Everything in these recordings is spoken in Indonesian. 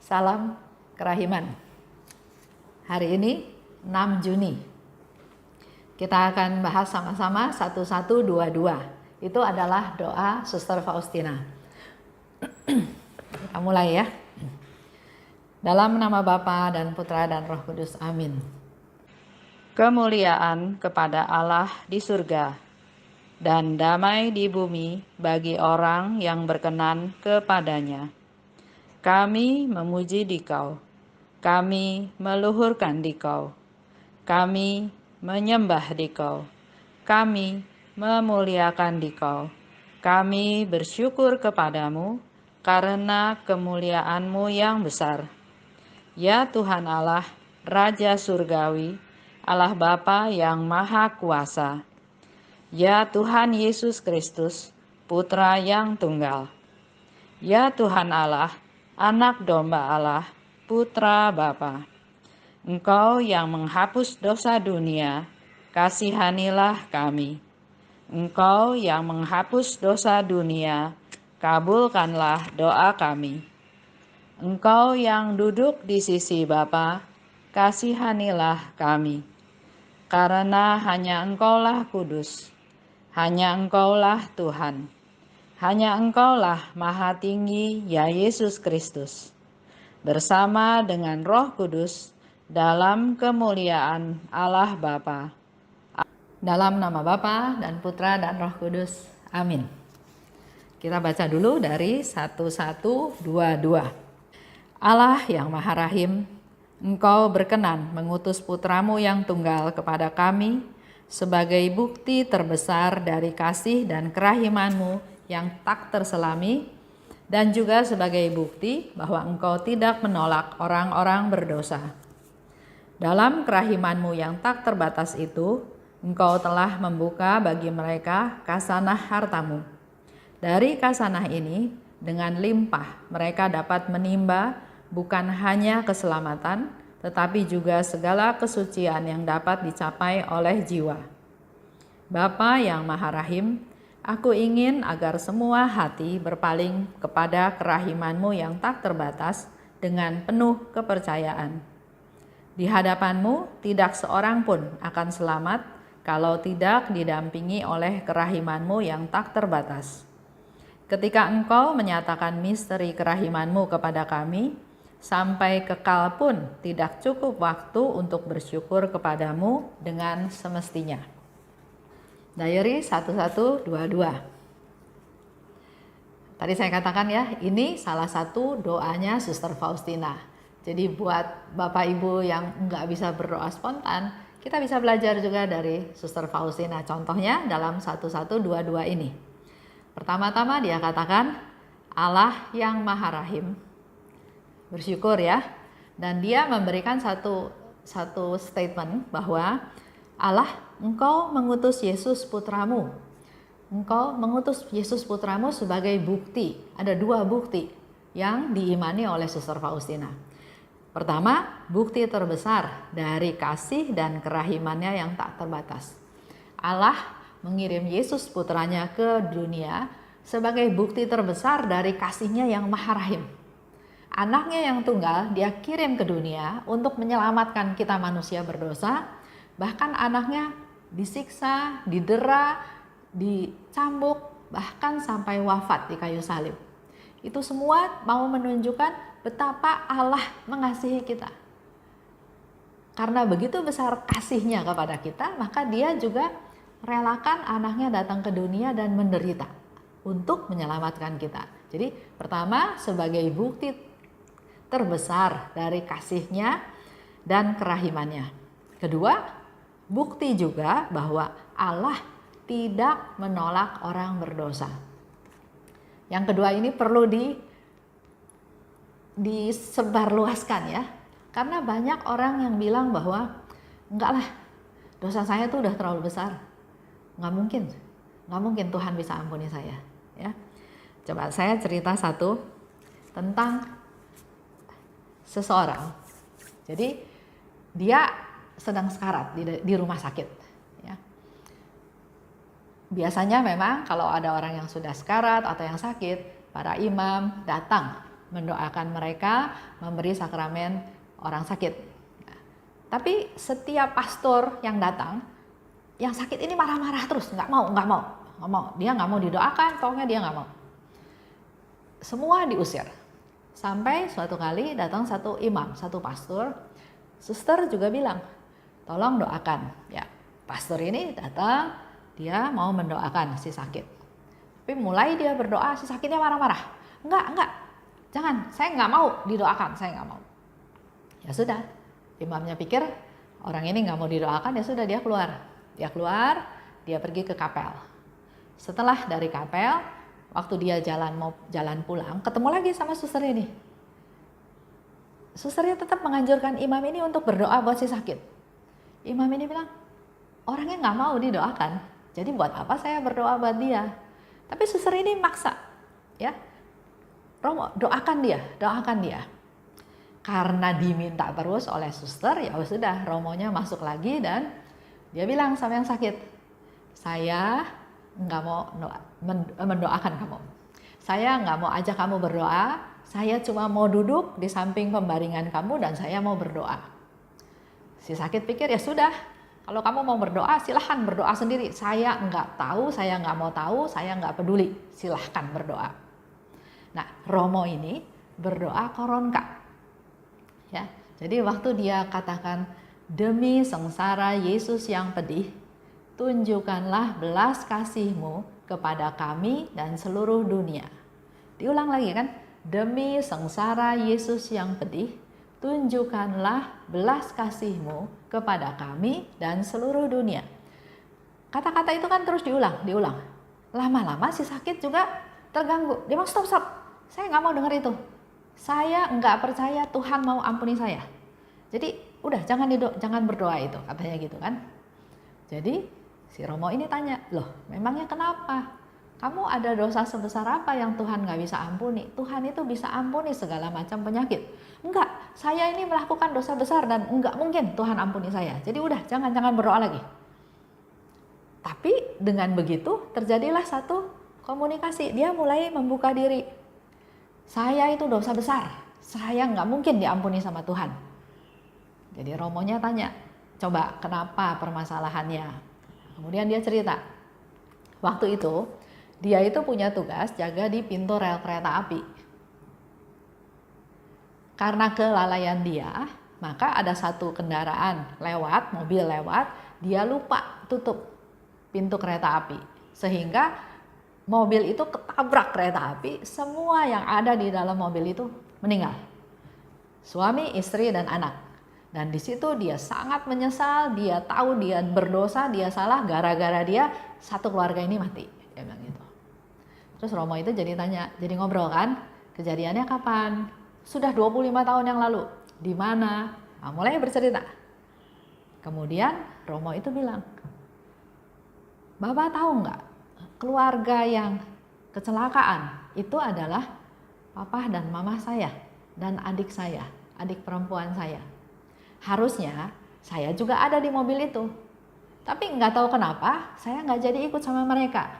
Salam Kerahiman. Hari ini 6 Juni. Kita akan bahas sama-sama 1122. Itu adalah doa Suster Faustina. Kita mulai ya. Dalam nama Bapa dan Putra dan Roh Kudus. Amin. Kemuliaan kepada Allah di surga dan damai di bumi bagi orang yang berkenan kepadanya. Kami memuji Dikau, kami meluhurkan Dikau, kami menyembah Dikau, kami memuliakan Dikau, kami bersyukur kepadamu karena kemuliaan-Mu yang besar. Ya Tuhan Allah, Raja Surgawi, Allah Bapa yang Maha Kuasa. Ya Tuhan Yesus Kristus, Putra yang Tunggal. Ya Tuhan Allah, Anak Domba Allah, Putra Bapa. Engkau yang menghapus dosa dunia, kasihanilah kami. Engkau yang menghapus dosa dunia, kabulkanlah doa kami. Engkau yang duduk di sisi Bapa, kasihanilah kami. Karena hanya Engkaulah kudus, hanya Engkaulah Tuhan. Hanya Engkaulah Maha Tinggi, ya Yesus Kristus, bersama dengan Roh Kudus dalam kemuliaan Allah Bapa. Dalam nama Bapa dan Putra dan Roh Kudus. Amin. Kita baca dulu dari 1122. Allah yang Maha Rahim, Engkau berkenan mengutus Putramu yang tunggal kepada kami sebagai bukti terbesar dari kasih dan kerahiman-Mu yang tak terselami, dan juga sebagai bukti bahwa Engkau tidak menolak orang-orang berdosa. Dalam kerahiman-Mu yang tak terbatas itu, Engkau telah membuka bagi mereka kasanah harta-Mu. Dari kasanah ini, dengan limpah mereka dapat menimba bukan hanya keselamatan, tetapi juga segala kesucian yang dapat dicapai oleh jiwa. Bapa yang Maha Rahim, aku ingin agar semua hati berpaling kepada kerahiman-Mu yang tak terbatas dengan penuh kepercayaan. Di hadapan-Mu tidak seorang pun akan selamat kalau tidak didampingi oleh kerahiman-Mu yang tak terbatas. Ketika Engkau menyatakan misteri kerahiman-Mu kepada kami, sampai kekal pun tidak cukup waktu untuk bersyukur kepadamu dengan semestinya. Diary 1122. Tadi saya katakan ya, ini salah satu doanya Suster Faustina. Jadi buat Bapak Ibu yang nggak bisa berdoa spontan, kita bisa belajar juga dari Suster Faustina. Contohnya dalam 1122 ini. Pertama-tama dia katakan, Allah yang Maha Rahim. Bersyukur ya. Dan dia memberikan satu statement bahwa Allah, Engkau mengutus Yesus Putramu. Engkau mengutus Yesus Putramu sebagai bukti. Ada dua bukti yang diimani oleh Suster Faustina. Pertama, bukti terbesar dari kasih dan kerahimannya yang tak terbatas. Allah mengirim Yesus Putranya ke dunia sebagai bukti terbesar dari kasihnya yang Maha Rahim. Anaknya yang tunggal dia kirim ke dunia untuk menyelamatkan kita manusia berdosa. Bahkan anaknya disiksa, didera, dicambuk, bahkan sampai wafat di kayu salib. Itu semua mau menunjukkan betapa Allah mengasihi kita. Karena begitu besar kasihnya kepada kita, maka dia juga relakan anaknya datang ke dunia dan menderita untuk menyelamatkan kita. Jadi pertama, sebagai bukti terbesar dari kasihnya dan kerahimannya. Kedua, bukti juga bahwa Allah tidak menolak orang berdosa. Yang kedua ini perlu disebarluaskan ya. Karena banyak orang yang bilang bahwa enggak lah, dosa saya tuh udah terlalu besar. Nggak mungkin Tuhan bisa ampuni saya. Ya, coba saya cerita satu tentang seseorang. Jadi dia sedang sekarat di rumah sakit. Ya. Biasanya memang kalau ada orang yang sudah sekarat atau yang sakit, para imam datang mendoakan mereka, memberi sakramen orang sakit. Nah, tapi setiap pastor yang datang, yang sakit ini marah-marah terus, nggak mau. Dia nggak mau didoakan, pokoknya dia nggak mau. Semua diusir. Sampai suatu kali datang satu imam, satu pastor, suster juga bilang, tolong doakan. Ya, pastor ini datang, dia mau mendoakan si sakit. Tapi mulai dia berdoa, si sakitnya marah-marah. Enggak, jangan, saya nggak mau didoakan, saya nggak mau. Ya sudah, imamnya pikir orang ini nggak mau didoakan, ya sudah dia keluar. Dia pergi ke kapel. Setelah dari kapel, waktu dia mau jalan pulang, ketemu lagi sama suster ini. Susternya tetap menganjurkan imam ini untuk berdoa buat si sakit. Imam ini bilang, orangnya nggak mau didoakan, jadi buat apa saya berdoa buat dia? Tapi suster ini maksa, ya, Romo doakan dia. Karena diminta terus oleh suster, ya sudah, Romonya masuk lagi dan dia bilang sama yang sakit, saya nggak mau mendoakan kamu. Saya nggak mau ajak kamu berdoa, saya cuma mau duduk di samping pembaringan kamu dan saya mau berdoa. Si sakit pikir, ya sudah, kalau kamu mau berdoa silahkan berdoa sendiri. Saya nggak tahu, saya nggak mau tahu, saya nggak peduli, silahkan berdoa. Nah, Romo ini berdoa koronka. Ya, jadi waktu dia katakan, demi sengsara Yesus yang pedih, tunjukkanlah belas kasih-Mu kepada kami dan seluruh dunia. Diulang lagi kan, demi sengsara Yesus yang pedih, tunjukkanlah belas kasih-Mu kepada kami dan seluruh dunia. Kata-kata itu kan terus diulang. Lama-lama si sakit juga terganggu. Dia bilang, stop, saya nggak mau dengar itu. Saya nggak percaya Tuhan mau ampuni saya. Jadi udah jangan berdoa itu, katanya gitu kan. Jadi si Romo ini tanya, loh memangnya kenapa? Kamu ada dosa sebesar apa yang Tuhan nggak bisa ampuni? Tuhan itu bisa ampuni segala macam penyakit. Enggak, saya ini melakukan dosa besar dan enggak mungkin Tuhan ampuni saya. Jadi udah jangan berdoa lagi. Tapi dengan begitu terjadilah satu komunikasi. Dia mulai membuka diri. Saya itu dosa besar, saya nggak mungkin diampuni sama Tuhan. Jadi Romonya tanya, coba kenapa permasalahannya? Kemudian dia cerita, waktu itu dia itu punya tugas jaga di pintu rel kereta api. Karena kelalaian dia, maka ada satu kendaraan lewat, mobil lewat, dia lupa tutup pintu kereta api. Sehingga mobil itu ketabrak kereta api, semua yang ada di dalam mobil itu meninggal. Suami, istri, dan anak. Dan di situ dia sangat menyesal, dia tahu dia berdosa, dia salah, gara-gara dia satu keluarga ini mati. Dia bilang gitu. Terus Romo itu jadi ngobrol kan, kejadiannya kapan? Sudah 25 tahun yang lalu. Di mana? Nah, mulai bercerita. Kemudian Romo itu bilang, Bapak tahu nggak? Keluarga yang kecelakaan itu adalah papa dan mama saya dan adik saya, adik perempuan saya. Harusnya saya juga ada di mobil itu, tapi nggak tahu kenapa saya nggak jadi ikut sama mereka.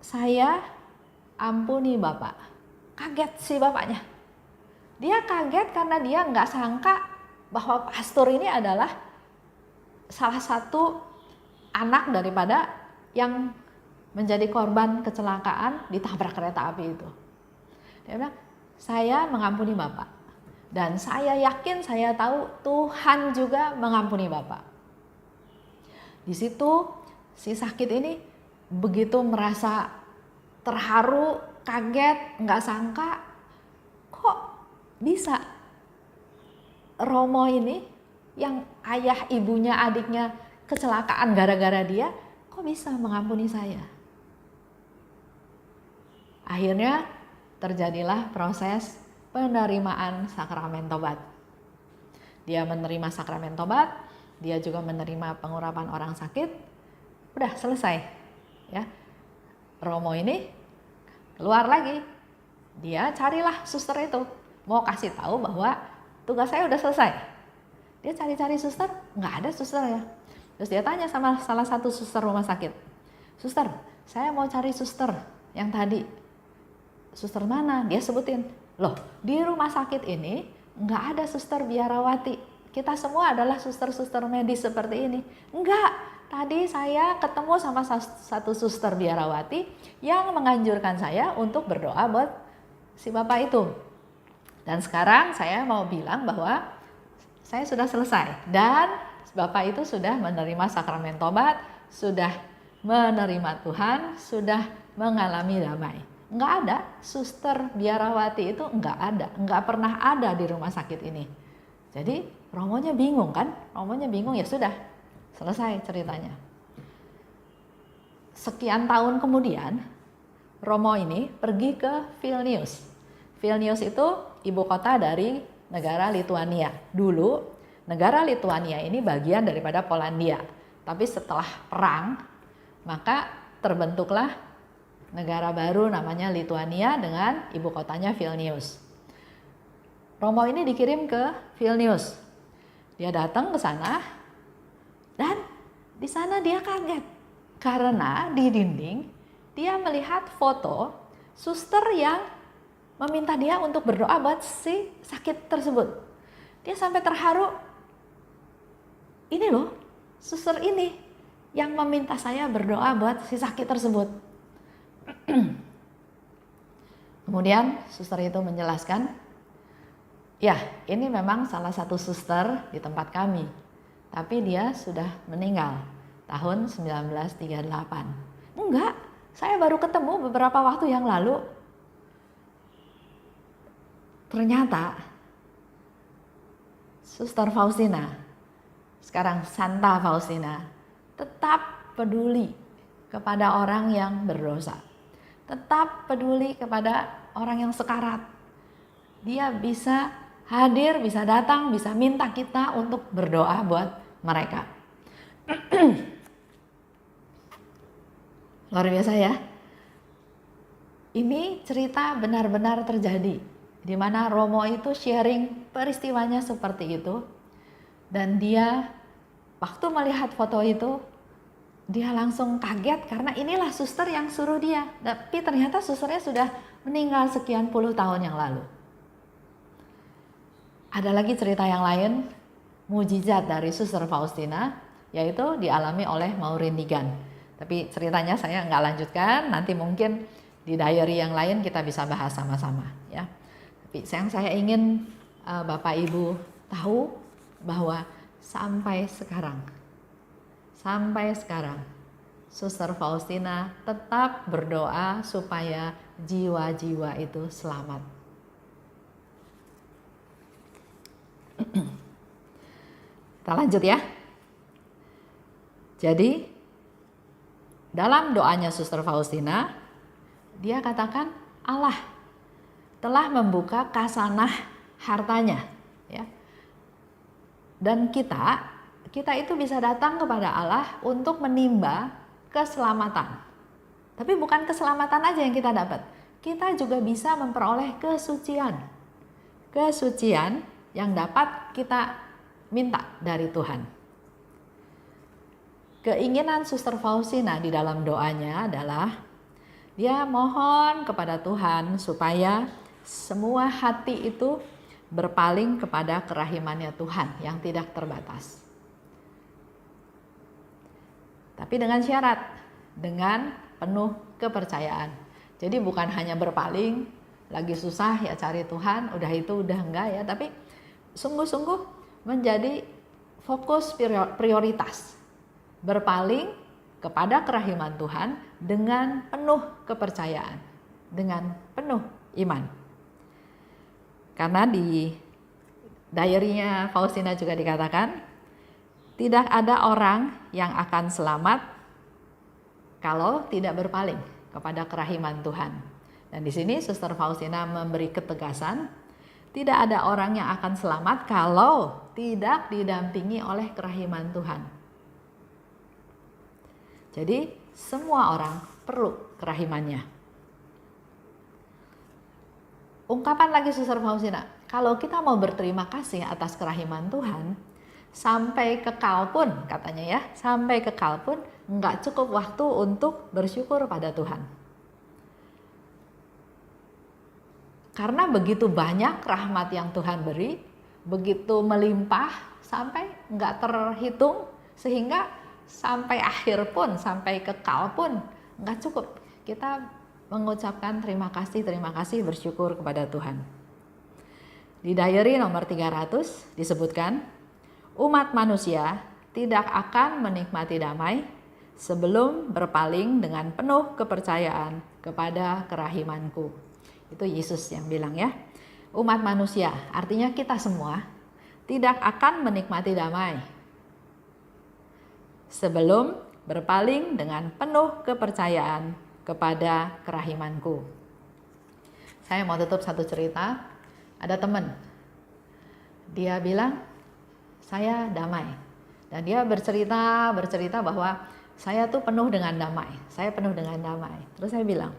Saya ampuni Bapak. Kaget si bapaknya. Dia kaget karena dia nggak sangka bahwa pastor ini adalah salah satu anak daripada yang menjadi korban kecelakaan ditabrak kereta api itu. Dia bilang, saya mengampuni Bapak. Dan saya yakin, saya tahu Tuhan juga mengampuni Bapak. Di situ si sakit ini begitu merasa terharu, kaget, nggak sangka kok bisa Romo ini yang ayah, ibunya, adiknya kecelakaan gara-gara dia, kok bisa mengampuni saya? Akhirnya terjadilah proses penerimaan sakramen tobat. Dia menerima sakramen tobat, dia juga menerima pengurapan orang sakit, udah selesai. Ya, Romo ini keluar lagi, dia carilah suster itu, mau kasih tahu bahwa tugas saya udah selesai. Dia cari-cari suster, nggak ada suster ya. Terus dia tanya sama salah satu suster rumah sakit, suster, saya mau cari suster yang tadi. suster mana? Dia sebutin, loh di rumah sakit ini nggak ada suster biarawati. Kita semua adalah suster-suster medis seperti ini. Enggak, tadi saya ketemu sama satu suster biarawati yang menganjurkan saya untuk berdoa buat si bapak itu. Dan sekarang saya mau bilang bahwa saya sudah selesai dan bapak itu sudah menerima sakramen tobat, sudah menerima Tuhan, sudah mengalami damai. Enggak ada, suster biarawati itu enggak ada, enggak pernah ada di rumah sakit ini. Jadi Romonya bingung kan? Romonya bingung, ya sudah, selesai ceritanya. Sekian tahun kemudian, Romo ini pergi ke Vilnius. Vilnius itu ibu kota dari negara Lituania. Dulu negara Lituania ini bagian daripada Polandia. Tapi setelah perang, maka terbentuklah negara baru namanya Lituania dengan ibu kotanya Vilnius. Romo ini dikirim ke Vilnius. Dia datang ke sana dan di sana dia kaget karena di dinding dia melihat foto suster yang meminta dia untuk berdoa buat si sakit tersebut. Dia sampai terharu. Ini loh, suster ini yang meminta saya berdoa buat si sakit tersebut. Kemudian suster itu menjelaskan, ya ini memang salah satu suster di tempat kami, tapi dia sudah meninggal tahun 1938. Enggak, saya baru ketemu beberapa waktu yang lalu. Ternyata Suster Faustina, sekarang Santa Faustina, tetap peduli kepada orang yang berdosa. Tetap peduli kepada orang yang sekarat. Dia bisa hadir, bisa datang, bisa minta kita untuk berdoa buat mereka. Luar biasa ya. Ini cerita benar-benar terjadi, di mana Romo itu sharing peristiwanya seperti itu. Dan dia waktu melihat foto itu, dia langsung kaget karena inilah suster yang suruh dia. Tapi ternyata susternya sudah meninggal sekian puluh tahun yang lalu. Ada lagi cerita yang lain, mujizat dari Suster Faustina, yaitu dialami oleh Maureen Nigan. Tapi ceritanya saya nggak lanjutkan, nanti mungkin di diary yang lain kita bisa bahas sama-sama ya. Tapi yang saya ingin Bapak Ibu tahu bahwa sampai sekarang Suster Faustina tetap berdoa supaya jiwa-jiwa itu selamat. Kita lanjut ya. Jadi dalam doanya Suster Faustina, dia katakan Allah telah membuka khazanah hartanya, ya. Dan kita itu bisa datang kepada Allah untuk menimba keselamatan. Tapi bukan keselamatan aja yang kita dapat. Kita juga bisa memperoleh kesucian. Kesucian yang dapat kita minta dari Tuhan. Keinginan Suster Faustina di dalam doanya adalah dia mohon kepada Tuhan supaya semua hati itu berpaling kepada kerahimannya Tuhan yang tidak terbatas. Tapi dengan syarat, dengan penuh kepercayaan. Jadi bukan hanya berpaling, lagi susah ya cari Tuhan, udah itu udah enggak ya, tapi sungguh-sungguh menjadi fokus prioritas. Berpaling kepada kerahiman Tuhan dengan penuh kepercayaan, dengan penuh iman. Karena di diary-nya Faustina juga dikatakan, tidak ada orang yang akan selamat kalau tidak berpaling kepada kerahiman Tuhan. Dan di sini Suster Faustina memberi ketegasan, tidak ada orang yang akan selamat kalau tidak didampingi oleh kerahiman Tuhan. Jadi semua orang perlu kerahimannya. Ungkapan lagi Suster Faustina, kalau kita mau berterima kasih atas kerahiman Tuhan, sampai kekal pun katanya ya, sampai kekal pun nggak cukup waktu untuk bersyukur pada Tuhan. Karena begitu banyak rahmat yang Tuhan beri, begitu melimpah sampai nggak terhitung, sehingga sampai akhir pun, sampai kekal pun nggak cukup. Kita mengucapkan terima kasih, bersyukur kepada Tuhan. Di diary nomor 300 disebutkan, umat manusia tidak akan menikmati damai sebelum berpaling dengan penuh kepercayaan kepada kerahimanku. Itu Yesus yang bilang ya. Umat manusia, artinya kita semua, tidak akan menikmati damai sebelum berpaling dengan penuh kepercayaan kepada kerahimanku. Saya mau tutup satu cerita. Ada teman, dia bilang, saya damai. Dan dia bercerita bahwa saya tuh penuh dengan damai. Saya penuh dengan damai. Terus saya bilang,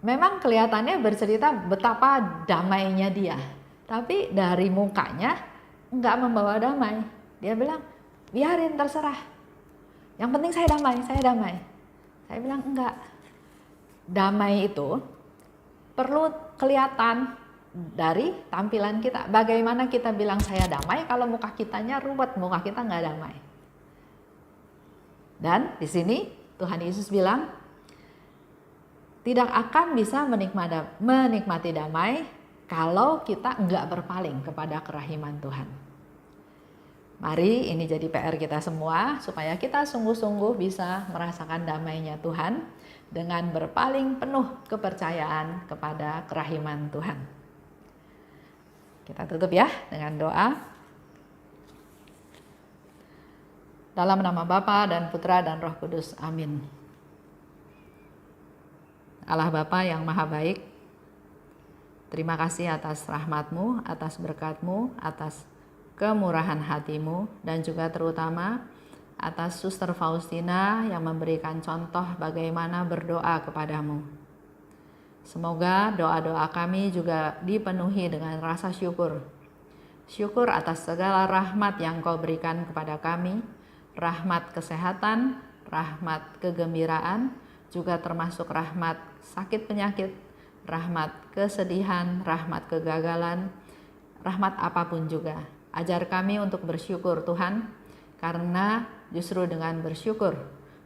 memang kelihatannya bercerita betapa damainya dia, tapi dari mukanya nggak membawa damai. Dia bilang, biarin, terserah. Yang penting saya damai. Saya bilang, enggak. Damai itu perlu kelihatan dari tampilan kita. Bagaimana kita bilang saya damai kalau muka kitanya ruwet, muka kita nggak damai. Dan di sini Tuhan Yesus bilang, tidak akan bisa menikmati damai kalau kita nggak berpaling kepada kerahiman Tuhan. Mari ini jadi PR kita semua supaya kita sungguh-sungguh bisa merasakan damainya Tuhan dengan berpaling penuh kepercayaan kepada kerahiman Tuhan. Kita tutup ya dengan doa. Dalam nama Bapa dan Putra dan Roh Kudus. Amin. Allah Bapa yang Maha Baik, terima kasih atas rahmat-Mu, atas berkat-Mu, atas kemurahan hati-Mu, dan juga terutama atas Suster Faustina yang memberikan contoh bagaimana berdoa kepadamu. Semoga doa-doa kami juga dipenuhi dengan rasa syukur. Syukur atas segala rahmat yang Kau berikan kepada kami, rahmat kesehatan, rahmat kegembiraan, juga termasuk rahmat sakit penyakit, rahmat kesedihan, rahmat kegagalan, rahmat apapun juga. Ajar kami untuk bersyukur Tuhan, karena justru dengan bersyukur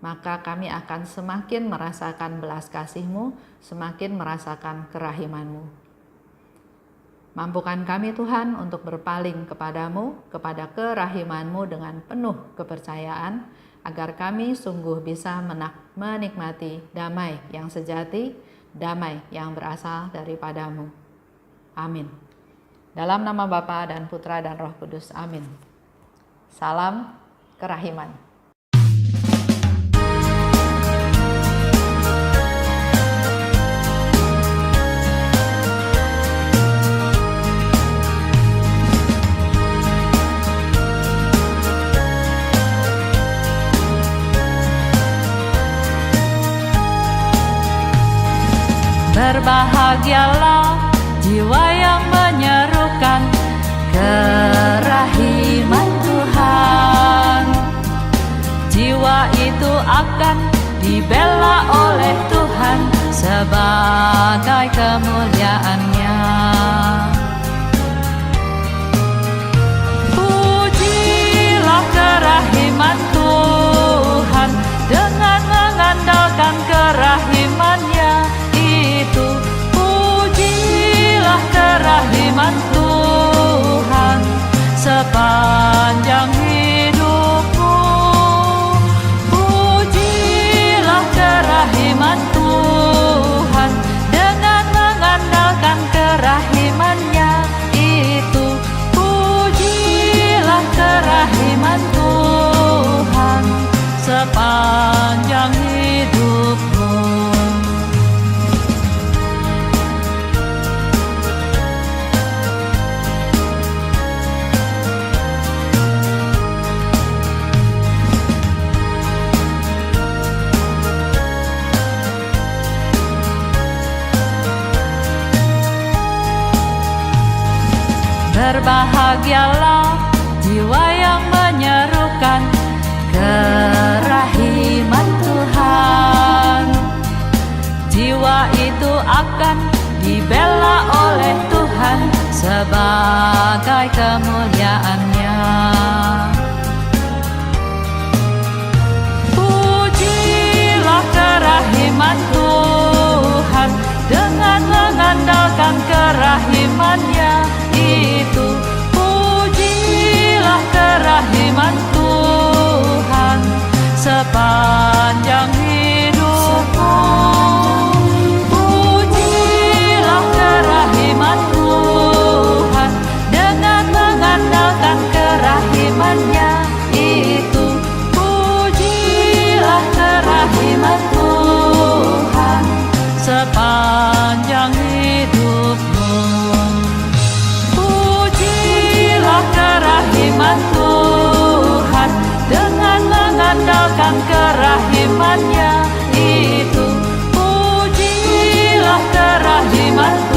maka kami akan semakin merasakan belas kasih-Mu, semakin merasakan kerahiman-Mu. Mampukan kami Tuhan untuk berpaling kepadamu, kepada kerahiman-Mu dengan penuh kepercayaan, agar kami sungguh bisa menikmati damai yang sejati, damai yang berasal daripadamu. Amin. Dalam nama Bapa dan Putra dan Roh Kudus. Amin. Salam kerahiman. Berbahagialah jiwa yang menyerukan kerahiman Tuhan. Jiwa itu akan dibela oleh Tuhan sebagai kemuliaan-Nya. Pujilah kerahiman Tuhan dengan mengandalkan kerahiman-Nya itu. Pujilah kerahiman Tuhan sepanjang hidupmu. Pujilah kerahiman Tuhan dengan mengandalkan kerahiman-Nya itu. Pujilah kerahiman Tuhan sepanjang hidupmu. Berbahagialah jiwa yang menyerukan kerahiman Tuhan. Jiwa itu akan dibela oleh Tuhan sebagai kemuliaan-Nya. Pujilah kerahiman Tuhan dengan mengandalkan kerahiman-Nya itu. Pujilah kerahiman Tuhan sepanjang hidupmu. Pujilah kerahiman Tuhan dengan mengandalkan kerahiman-Nya itu. Pujilah kerahiman Tuhan sepanjang hidupmu. Pujilah kerahiman Tuhan dengan mengandalkan kerahiman-Nya itu. Pujilah kerahiman Tuhan